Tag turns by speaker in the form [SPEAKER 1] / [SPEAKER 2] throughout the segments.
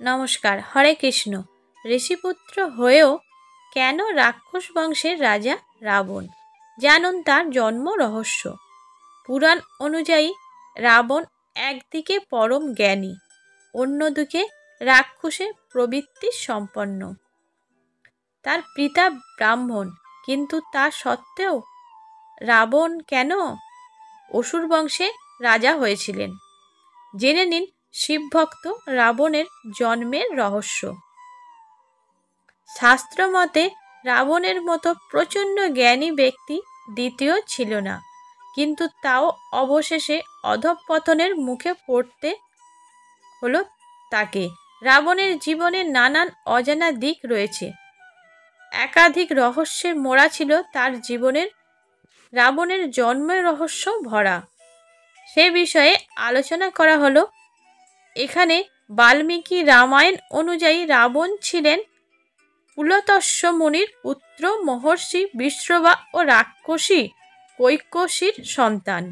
[SPEAKER 1] নমস্কার, হরে কৃষ্ণ। ঋষিপুত্র হয়েও কেন রাক্ষস বংশের রাজা রাবণ? জানুন তার জন্ম রহস্য। পুরাণ অনুযায়ী রাবণ একদিকে পরম জ্ঞানী, অন্যদিকে রাক্ষসে প্রবৃত্তি সম্পন্ন। তার পিতা ব্রাহ্মণ, কিন্তু তা সত্ত্বেও রাবণ কেন অসুর বংশে রাজা হয়েছিলেন? জেনে নিন শিবভক্ত রাবণের জন্মের রহস্য। শাস্ত্র মতে রাবণের মতো প্রচণ্ড জ্ঞানী ব্যক্তি দ্বিতীয় ছিল না, কিন্তু তাও অবশেষে অধঃপতনের মুখে পড়তে হলো তাকে। রাবণের জীবনে নানান অজানা দিক রয়েছে, একাধিক রহস্যে মোড়া ছিল তার জীবনের। রাবণের জন্মের রহস্য ভরা, সে বিষয়ে আলোচনা করা হলো এখানে। বাল্মীকি রামায়ণ অনুযায়ী রাবণ ছিলেন পুলতস্য মুনির পুত্র, মহর্ষি বিশ্রবা ও রাক্ষসী কৈকসীর সন্তান।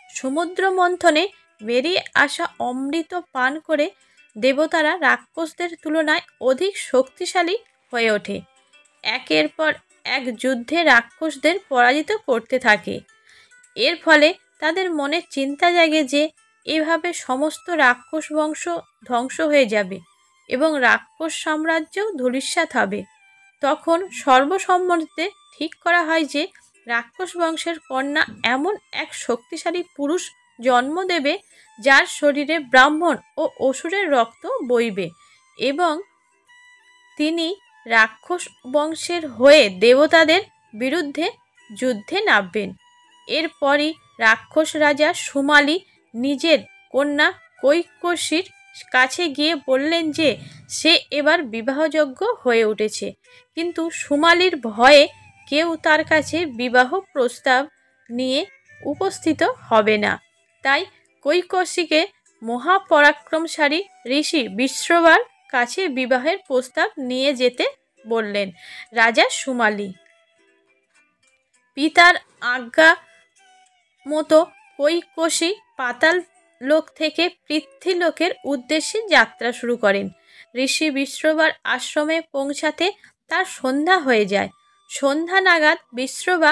[SPEAKER 1] সমুদ্র মন্থনে বেরিয়ে আসা অমৃত পান করে দেবতারা রাক্ষসদের তুলনায় অধিক শক্তিশালী হয়ে ওঠে। একের পর এক যুদ্ধে রাক্ষসদের পরাজিত করতে থাকে। এর ফলে তাদের মনে চিন্তা জাগে যে এভাবে সমস্ত রাক্ষস বংশ ধ্বংস হয়ে যাবে এবং রাক্ষস সাম্রাজ্যও ধূলিসাৎ হবে। তখন সর্বসম্মতিতে ঠিক করা হয় যে রাক্ষস বংশের কন্যা এমন এক শক্তিশালী পুরুষ জন্ম দেবে যার শরীরে ব্রাহ্মণ ও অসুরের রক্ত বইবে, এবং তিনি রাক্ষস বংশের হয়ে দেবতাদের বিরুদ্ধে যুদ্ধে নামবেন। এরপরই রাক্ষস রাজা সুমালী নিজের কন্যা কৈকসীর কাছে গিয়ে বললেন যে সে এবার বিবাহযোগ্য হয়ে উঠেছে, কিন্তু সুমালীর ভয়ে কেউ তার কাছে বিবাহ প্রস্তাব নিয়ে উপস্থিত হবে না। তাই কৈকসীকে মহাপরাক্রমশালী ঋষি বিশ্রবার কাছে বিবাহের প্রস্তাব নিয়ে যেতে বললেন রাজা সুমালী। পিতার আজ্ঞা মতো কৈকসী পাতাল লোক থেকে পৃথ্বীলোকের উদ্দেশ্যে যাত্রা শুরু করেন। ঋষি বিশ্রবার আশ্রমে পৌঁছাতে তার সন্ধ্যা হয়ে যায়। সন্ধ্যা নাগাদ বিশ্রবা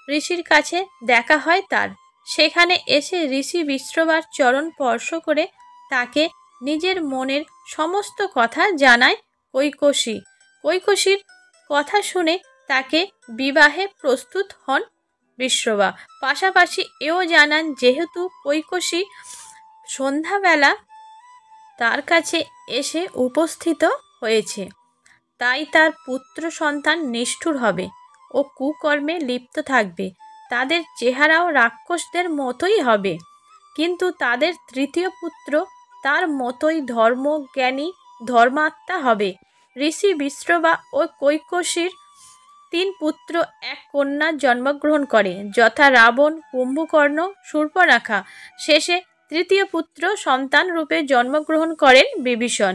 [SPEAKER 1] ঋষির কাছে দেখা হয় তার। সেখানে এসে ঋষি বিশ্রবার চরণ স্পর্শ করে তাকে নিজের মনের সমস্ত কথা জানায় কৈকসী। কৈকসীর কথা শুনে তাকে বিবাহে প্রস্তুত হন বিশ্রবা। পাশাপাশি এও জানান যেহেতু কৈকসী সন্ধ্যাবেলা তার কাছে এসে উপস্থিত হয়েছে, তাই তার পুত্র সন্তান নিষ্ঠুর হবে ও কুকর্মে লিপ্ত থাকবে। তাদের চেহারাও রাক্ষসদের মতোই হবে, কিন্তু তাদের তৃতীয় পুত্র তার মতোই ধর্মজ্ঞানী ধর্মাত্মা হবে। ঋষি বিশ্রবা ও কৈকসীর 3 পুত্র এক কন্যার জন্মগ্রহণ করে, যথা রাবণ, কুম্ভকর্ণ, শূর্পণখা। শেষে তৃতীয় পুত্র সন্তান রূপে জন্মগ্রহণ করেন বিভীষণ।